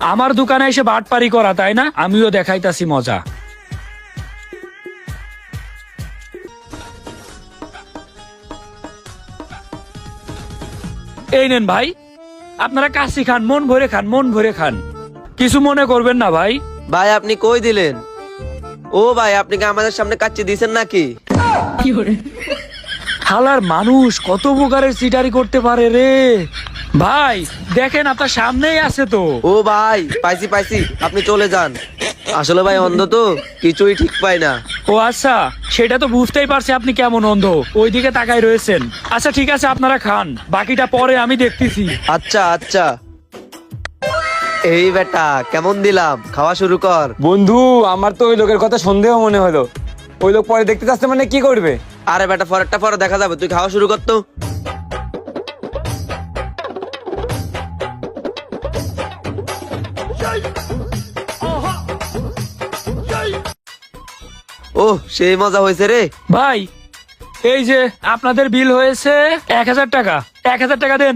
আমার দোকানে এসে বাটপারি করা, তাই না? আমিও দেখাইতাছি মজা। এই নেন ভাই, আপনারা কাশি খান, মন ভরে খান, মন ভরে খান, কিছু মনে করবেন না ভাই। ভাই আপনি কই দিলেন? ও ভাই, আপনি কি আমাদের সামনে কাচ্চি দিয়েছেন নাকি? হালার মানুষ কত প্রকারের সিটারি করতে পারে রে ভাই। দেখেন আপনার সামনেই আছে তো। ও ভাই, পাইছি পাইছি, আপনি চলে যান। আসলে ভাই অন্ধ তো, কিছুই ঠিক পাই না। ও আচ্ছা, সেটা তো বুঝতেই পারছি আপনি কেমন অন্ধ, ওইদিকে তাকাই রয়েছেন। আচ্ছা ঠিক আছে, আপনারা খান, বাকিটা পরে আমি দেখতেছি। আচ্ছা আচ্ছা। এই বেটা, কেমন দিলাম? খাওয়া শুরু কর। বন্ধু, আমার তো ওই লোকের কথা সন্দেহ মনে হলো। ওই লোক পরে দেখতে চাচ্ছে মানে কি করবে? আরে বেটা, পরেরটা পরে দেখা যাবে, তুই খাওয়া শুরু কর তো। ওহ, সেই মজা হয়েছে রে ভাই এই যে আপনাদের বিল হয়েছে 1000 টাকা। 1000 টাকা দেন।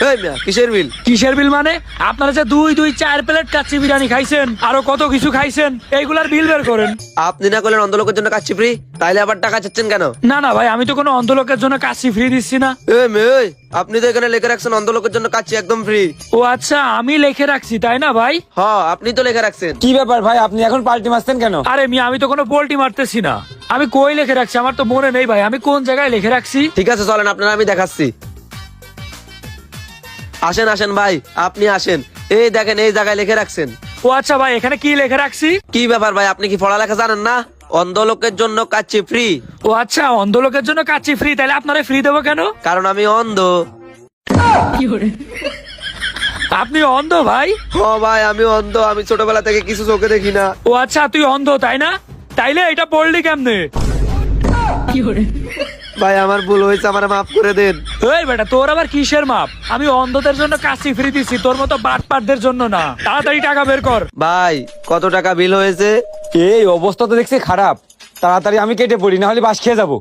এই মিয়া, কিসের বিল? কিসের বিল মানে? আপনারা যে 2-4 প্লেট কাচ্চি বিরিয়ানি খাইছেন, আরো কত কিছু খাইছেন, এইগুলার বিল বের করেন। আপনি না করলেন অন্ধ লোকের জন্য কাচ্চি ফ্রি, তাইলে আবার টাকা চাচ্ছেন কেন? না না ভাই, আমি তো কোনো অন্ধ লোকের জন্য কাচ্চি ফ্রি দিচ্ছি না। এই মেয়ে, আপনি তো এখানে লিখে রাখছেন অন্ধ লোকের জন্য কাচ্চি একদম ফ্রি। ও আচ্ছা, আমি লিখে রাখছি তাই না ভাই? হ্যাঁ, আপনি তো লিখে রাখছেন। কি ব্যাপার ভাই, আপনি এখন পাল্টি মারছেন কেন? আরে মিয়া, আমি তো কোনো পোল্টি মারতেছি না। আমি কই লিখে রাখছি আমার তো মনে নেই ভাই, আমি কোন জায়গায় লিখে রাখছি। ঠিক আছে চলেন, আপনারা আমি দেখাচ্ছি। আসেন আসেন ভাই, আপনি আসেন। এই দেখেন, এই জায়গায় লিখে রাখছেন। ও আচ্ছা ভাই, এখানে কি লিখে রাখছি? কি ব্যাপার ভাই, আপনি কি পড়ালেখা জানেন না? অন্ধ লোকের জন্য কাচ্চি ফ্রি। ও আচ্ছা, অন্ধ লোকের জন্য কাচ্চি ফ্রি, তাহলে আপনারা ফ্রি দেবো কেন? কারণ আমি অন্ধ। আপনি অন্ধ ভাই? হ ভাই, আমি অন্ধ, আমি ছোটবেলা থেকে কিছু চোখে দেখি না। ও আচ্ছা, তুই অন্ধ তাই না? তাইলে এটা পড়লি কেমনে? ভাই আমার ভুল হয়েছে, আমার মাফ করে দেন। এই বেটা, তোর আবার কিসের মাপ? আমি অন্ধদের জন্য কাচ্চি ফ্রি দিচ্ছি, তোর মতো বাটপারদের জন্য না। তাড়াতাড়ি টাকা বের কর। ভাই কত টাকা বিল হয়েছে? এই অবস্থা তো দেখছি খারাপ, তাড়াতাড়ি আমি কেটে পড়ি, না হলে বাস খেয়ে যাবো।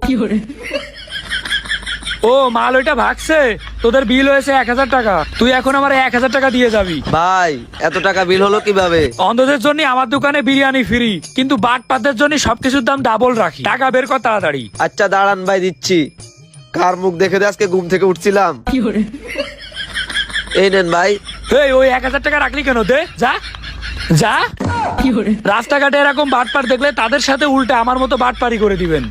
ও মাল ওইটা ভাগছে, তোদের বিল হয়েছে 1000 টাকা। তুই এখন আমার 1000 টাকা দিয়ে যাবি। ভাই এত টাকা বিল হলো কিভাবে? অন্ধদের জন্য আমার দোকানে বিরিয়ানি ফ্রি, কিন্তু বাটপারদের জন্য সবকিছুর দাম ডাবল রাখি। টাকা বের কর তাড়াতাড়ি। আচ্ছা দাঁড়ান ভাই, দিচ্ছি। কার মুখ দেখে দিয়ে আজকে ঘুম থেকে উঠছিলাম। এই নেন ভাই। এই ওই 1000 টাকা রাখলি কেন? দে, যা যা। রাস্তাঘাটে এরকম বাটপার দেখলে তাদের সাথে উল্টে আমার মতো বাটপারি করে দিবেন।